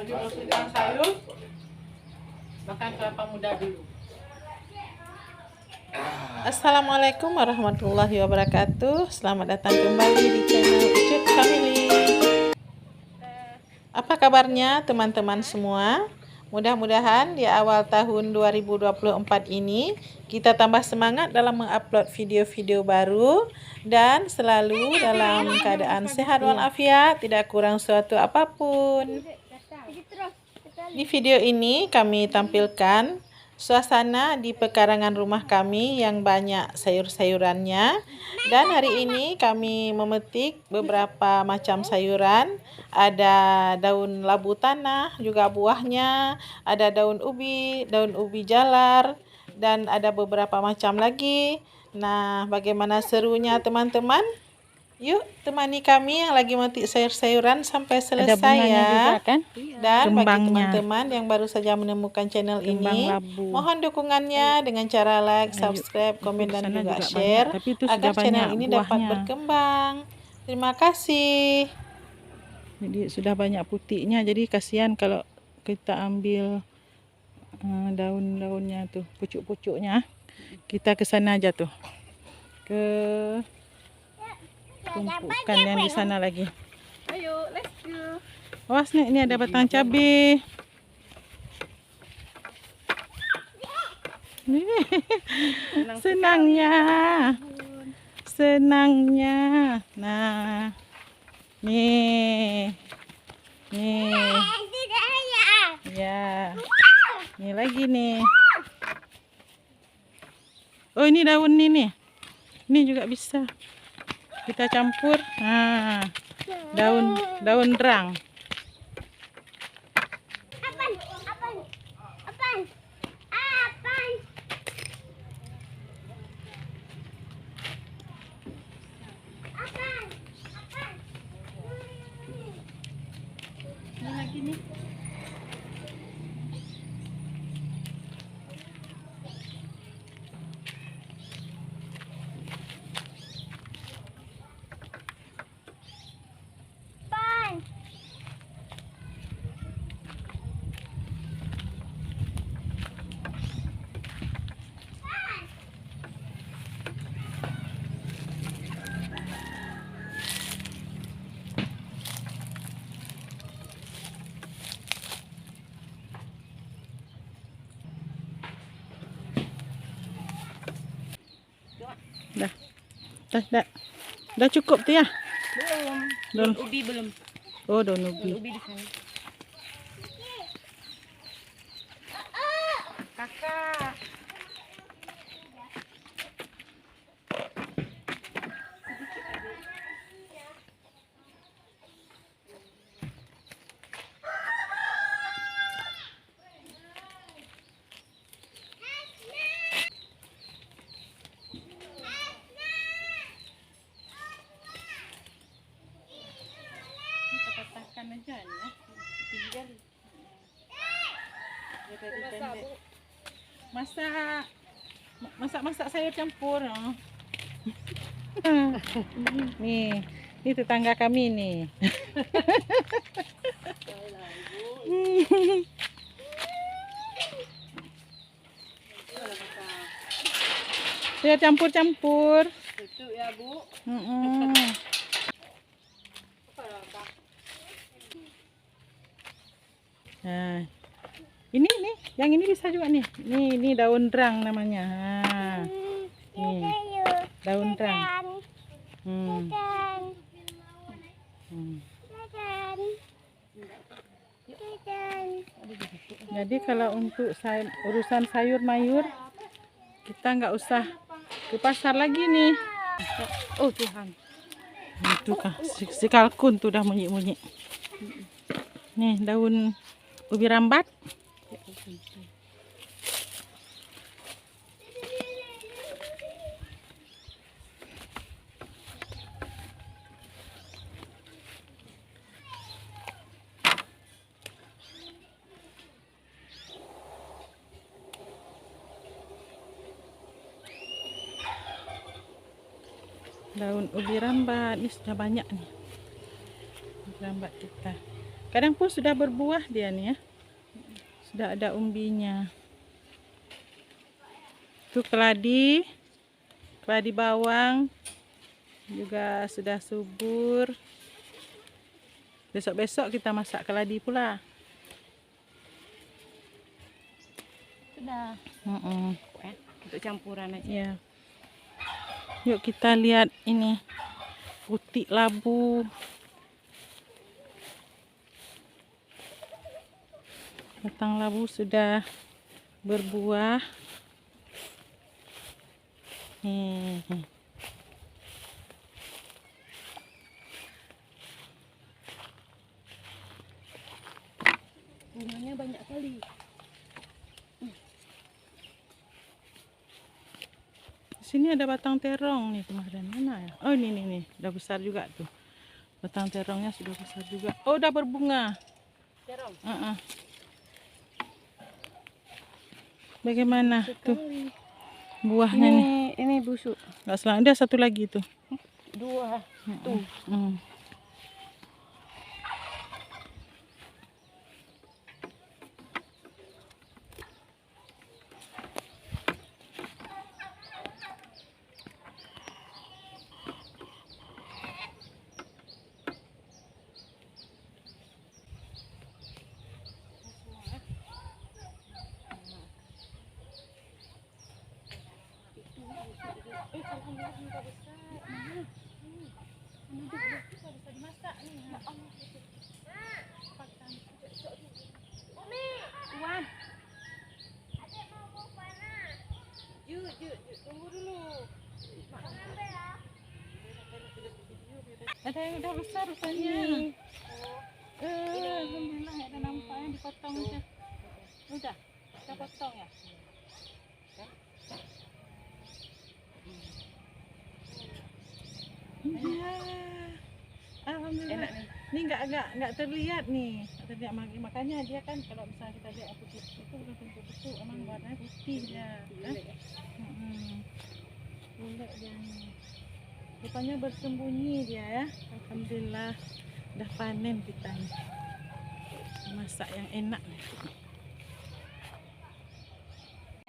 Lagi bersihkan sayur, makan kelapa muda dulu. Assalamualaikum warahmatullahi wabarakatuh. Selamat datang kembali di channel Ucut Family. Apa kabarnya teman-teman semua? Mudah-mudahan di awal tahun 2024 ini kita tambah semangat dalam mengupload video-video baru dan selalu dalam keadaan sehat walafiat, tidak kurang suatu apapun. Di video ini kami tampilkan suasana di pekarangan rumah kami yang banyak sayur-sayurannya, dan hari ini kami memetik beberapa macam sayuran. Ada daun labu tanah, juga buahnya, ada daun ubi jalar, dan ada beberapa macam lagi. Nah, bagaimana serunya teman-teman? Yuk temani kami yang lagi memetik sayur-sayuran sampai selesai ya. Juga, kan? Dan bagi teman-teman yang baru saja menemukan channel ini, mohon dukungannya dengan cara like, subscribe, komen, dan juga share agar channel ini dapat berkembang. Terima kasih. Jadi sudah banyak putihnya, jadi kasihan kalau kita ambil daun-daunnya tuh, pucuk-pucuknya. Kita ke sana aja tuh, ke tumpukan yang di sana lagi. Ayo, let's go. Awas nih, ini ada batang cabai. Senangnya. Nah, nih, ya, ini lagi nih. Oh, ini daun ini juga bisa kita campur. Nah, daun rang. Ini lagi nih. Dah cukup tuh ya? Belum. Daun Ubi belum. Oh, daun ubi. Ubi di sana. Kakak. Patahkan aja ya, tinggal dari pendek. Masak sayur campur. Oh. Nih, ini tetangga kami nih. Sayur campur-campur. Itu ya, Bu. Nah, ini nih, yang ini bisa juga nih. Ini daun rang namanya. Nah, nih, daun rang. Jadi kalau untuk urusan sayur mayur, kita nggak usah ke pasar lagi nih. Oh Tuhan, itu kah si kalkun tuh udah bunyi-bunyi. Nih daun ubi rambat. Daun ubi rambat ini sudah banyak nih. Ubi rambat kita. Kadang pun sudah berbuah dia nih ya. Sudah ada umbinya. Itu keladi bawang juga sudah subur. Besok-besok kita masak keladi pula. Sudah. Untuk campuran aja. Ya. Yuk kita lihat ini putik labu. Batang labu sudah berbuah. Bunganya banyak kali. Di sini ada batang terong nih kemarin. Mana ya? Oh ini nih, udah besar juga tuh. Batang terongnya sudah besar juga. Oh udah berbunga. Terong. Bagaimana tuh buahnya nih? Ini busuk. Nggak salah, ada satu lagi tuh. 2 tuh. Ada yang udah besar rupanya. Alhamdulillah ada nampaknya dipotong aja. Udah, kita potong ya. Ya, alhamdulillah. Enak nih. Ini nggak terlihat nih. Terlihat makanya dia kan kalau misalnya kita lihat putih itu udah bentuk-bentuk emang warnanya putih dia. Bulat dia nih. Rupanya bersembunyi dia ya. Alhamdulillah udah panen kita nih. Masak yang enak.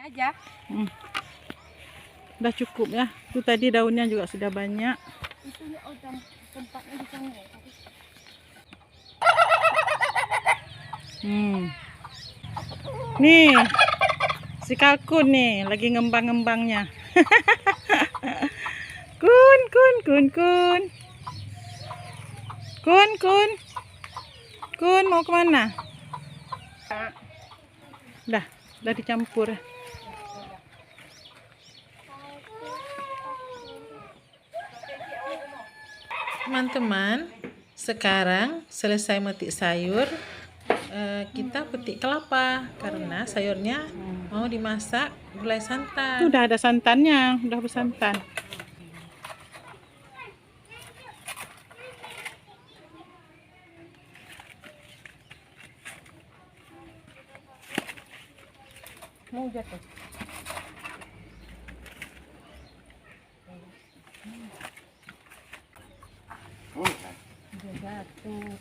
Aja. Udah cukup ya. Itu tadi daunnya juga sudah banyak. Itu tempatnya di sana. Nih si kalkun nih lagi ngembang-ngembangnya. Kun mau kemana? Udah dicampur. Teman-teman, sekarang selesai metik sayur, kita petik kelapa karena sayurnya mau dimasak gulai santan. Udah ada santannya, udah bersantan. Mau jatuh. Jatuh.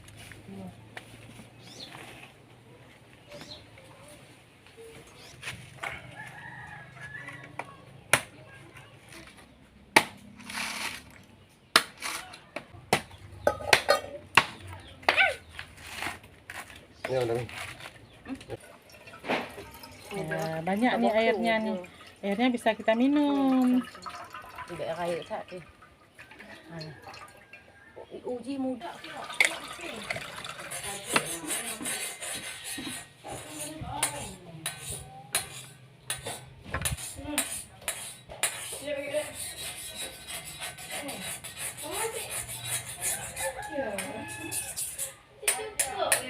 Ya, banyak nih airnya nih. Airnya bisa kita minum. Tidak kayak satu. Uji muda.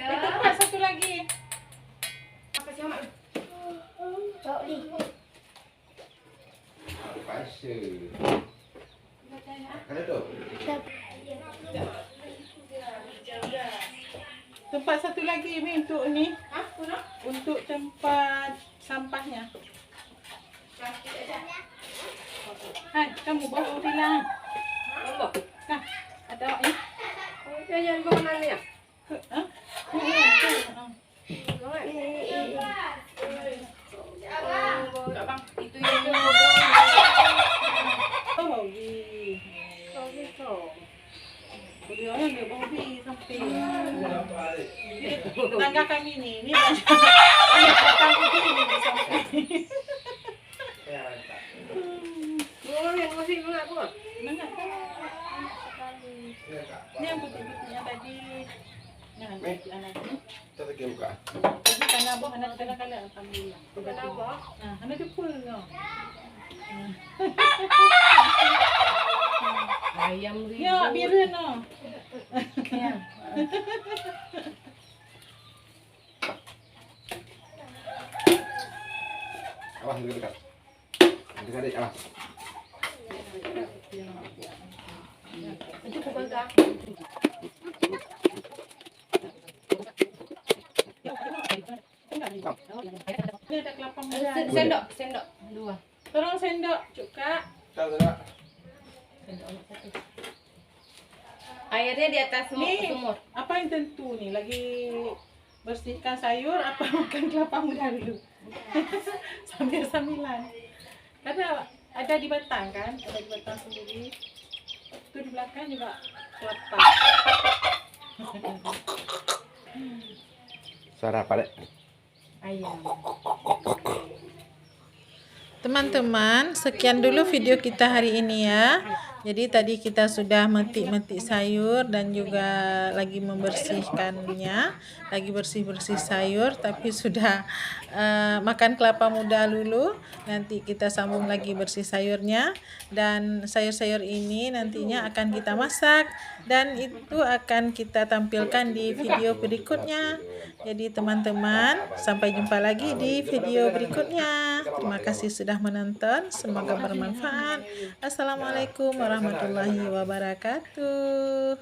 Itu satu lagi. Tempat satu lagi ini untuk ini. Untuk tempat sampahnya. Hai, kamu bawa bilang. Nah, ada ini. Jangan kemana ya? Nah, anda depul no. Ayam ribut. Ya, biru no. Ya. Awas dekat. Dekat, awas. Itu bukan ke aku. Ini ada kelapa muda. Sendok, sendok. 2. Tolong sendok, Cuka. Dekat. Airnya di atas Nih, sumur. apa yang tentu nih? Lagi bersihkan sayur apa makan kelapa muda dulu? Sambil-sambilan. Karena ada di batang kan? Ada di batang sendiri. Itu di belakang juga kelapa. Suara apa, Dek? Ayam. Teman-teman, sekian dulu video kita hari ini ya. Jadi tadi kita sudah metik-metik sayur dan juga lagi membersihkannya, lagi bersih-bersih sayur, tapi sudah makan kelapa muda dulu. Nanti kita sambung lagi bersih sayurnya, dan sayur-sayur ini nantinya akan kita masak dan itu akan kita tampilkan di video berikutnya. Jadi teman-teman, sampai jumpa lagi di video berikutnya. Terima kasih sudah menonton, semoga bermanfaat. Assalamualaikum warahmatullahi wabarakatuh.